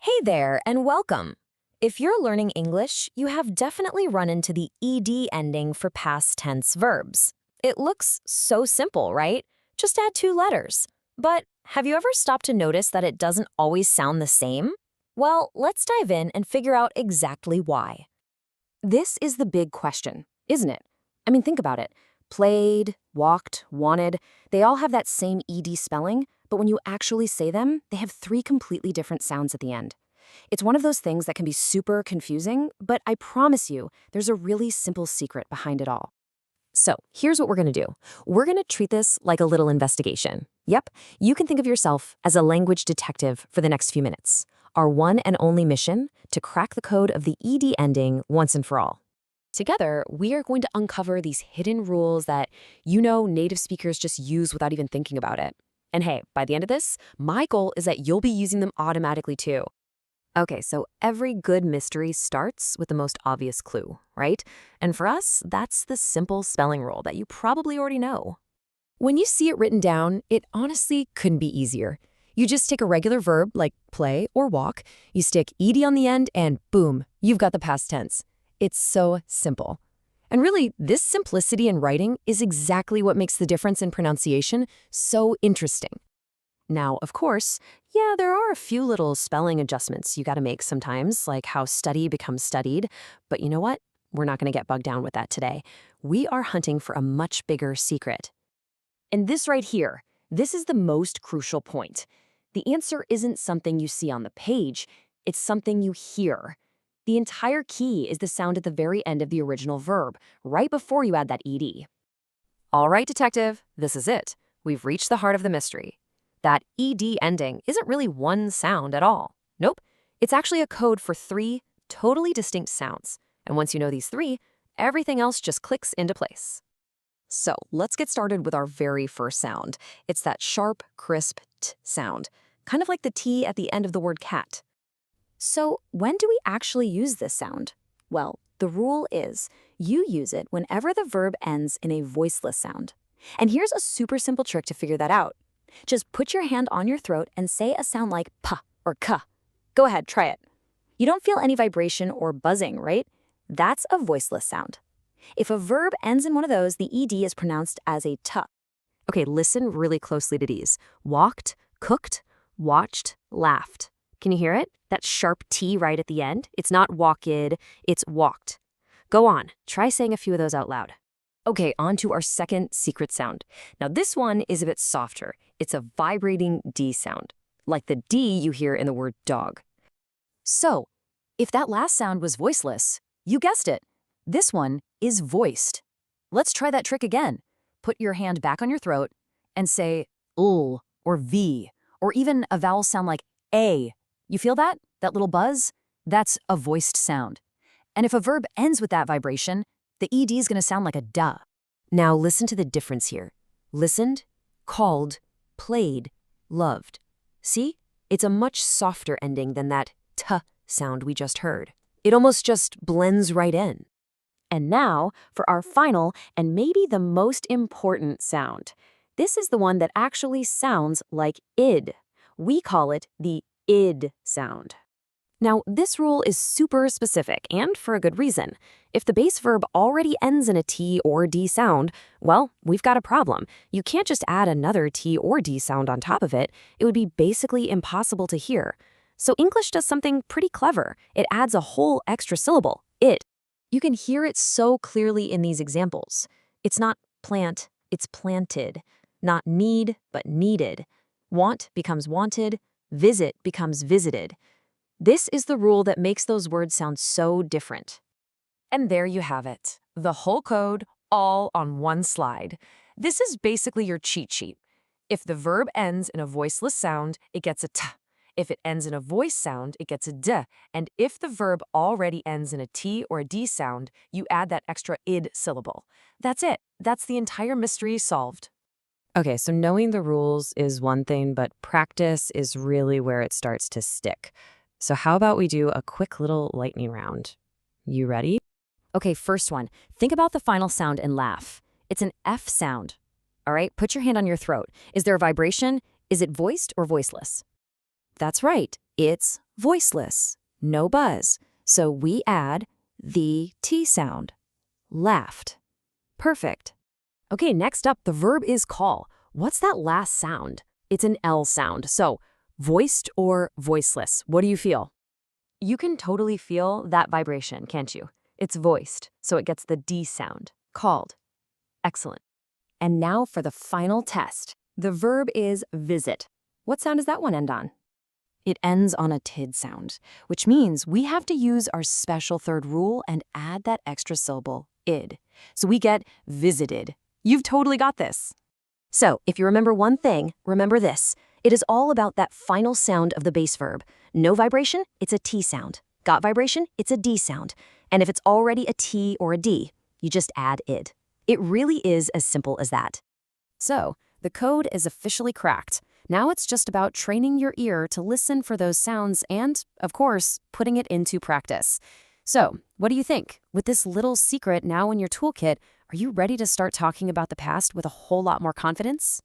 Hey there, and welcome. If you're learning English, you have definitely run into the ed ending for past tense verbs. It looks so simple, right? Just add two letters. But have you ever stopped to notice that it doesn't always sound the same? Well, let's dive in and figure out exactly why. This is the big question, isn't it? I mean, think about it. Played, walked, wanted, they all have that same ed spelling, but when you actually say them, they have three completely different sounds at the end. It's one of those things that can be super confusing, but I promise you, there's a really simple secret behind it all. So here's what we're going to do. We're going to treat this like a little investigation. Yep, you can think of yourself as a language detective for the next few minutes. Our one and only mission, to crack the code of the ed ending once and for all. Together, we are going to uncover these hidden rules that native speakers just use without even thinking about it. And hey, by the end of this, my goal is that you'll be using them automatically too. Okay, so every good mystery starts with the most obvious clue, right? And for us, that's the simple spelling rule that you probably already know. When you see it written down, it honestly couldn't be easier. You just take a regular verb like play or walk, you stick ed on the end, and boom, you've got the past tense. It's so simple. And really, this simplicity in writing is exactly what makes the difference in pronunciation so interesting. Now, of course, there are a few little spelling adjustments you gotta make sometimes, like how study becomes studied. But you know what? We're not gonna get bogged down with that today. We are hunting for a much bigger secret. And this right here, this is the most crucial point. The answer isn't something you see on the page, it's something you hear. The entire key is the sound at the very end of the original verb, right before you add that ed. All right, detective, this is it. We've reached the heart of the mystery. That ed ending isn't really one sound at all. Nope, it's actually a code for three totally distinct sounds. And once you know these three, everything else just clicks into place. So let's get started with our very first sound. It's that sharp, crisp t sound, kind of like the T at the end of the word cat. So when do we actually use this sound? Well, the rule is you use it whenever the verb ends in a voiceless sound. And here's a super simple trick to figure that out. Just put your hand on your throat and say a sound like pa or ka. Go ahead, try it. You don't feel any vibration or buzzing, right? That's a voiceless sound. If a verb ends in one of those, the ed is pronounced as a t. Okay, listen really closely to these. Walked, cooked, watched, laughed. Can you hear it? That sharp T right at the end? It's not walked, it's walked. Go on, try saying a few of those out loud. Okay, on to our second secret sound. Now this one is a bit softer. It's a vibrating D sound, like the D you hear in the word dog. So, if that last sound was voiceless, you guessed it. This one is voiced. Let's try that trick again. Put your hand back on your throat and say ul or v, or even a vowel sound like a. You feel that? That little buzz? That's a voiced sound. And if a verb ends with that vibration, the ed is going to sound like a duh. Now listen to the difference here. Listened, called, played, loved. See? It's a much softer ending than that t sound we just heard. It almost just blends right in. And now for our final and maybe the most important sound. This is the one that actually sounds like id. We call it the id sound. Now, this rule is super specific, and for a good reason. If the base verb already ends in a T or D sound, well, we've got a problem. You can't just add another T or D sound on top of it. It would be basically impossible to hear. So English does something pretty clever. It adds a whole extra syllable, id. You can hear it so clearly in these examples. It's not plant, it's planted. Not need, but needed. Want becomes wanted. Visit becomes visited. This is the rule that makes those words sound so different. And there you have it. The whole code, all on one slide. This is basically your cheat sheet. If the verb ends in a voiceless sound, it gets a t. If it ends in a voice sound, it gets a d. And if the verb already ends in a t or a d sound, you add that extra id syllable. That's it. That's the entire mystery solved. Okay, so knowing the rules is one thing, but practice is really where it starts to stick. So how about we do a quick little lightning round? You ready? Okay, first one. Think about the final sound and laugh. It's an F sound. All right, put your hand on your throat. Is there a vibration? Is it voiced or voiceless? That's right. It's voiceless, no buzz. So we add the T sound. Laughed. Perfect. Okay, next up, the verb is call. What's that last sound? It's an L sound. So voiced or voiceless? What do you feel? You can totally feel that vibration, can't you? It's voiced, so it gets the D sound. Called. Excellent. And now for the final test. The verb is visit. What sound does that one end on? It ends on a tid sound, which means we have to use our special third rule and add that extra syllable, id. So we get visited. You've totally got this. So if you remember one thing, remember this. It is all about that final sound of the base verb. No vibration, it's a T sound. Got vibration, it's a D sound. And if it's already a T or a D, you just add id. It really is as simple as that. So the code is officially cracked. Now it's just about training your ear to listen for those sounds and, of course, putting it into practice. So, what do you think? With this little secret now in your toolkit, are you ready to start talking about the past with a whole lot more confidence?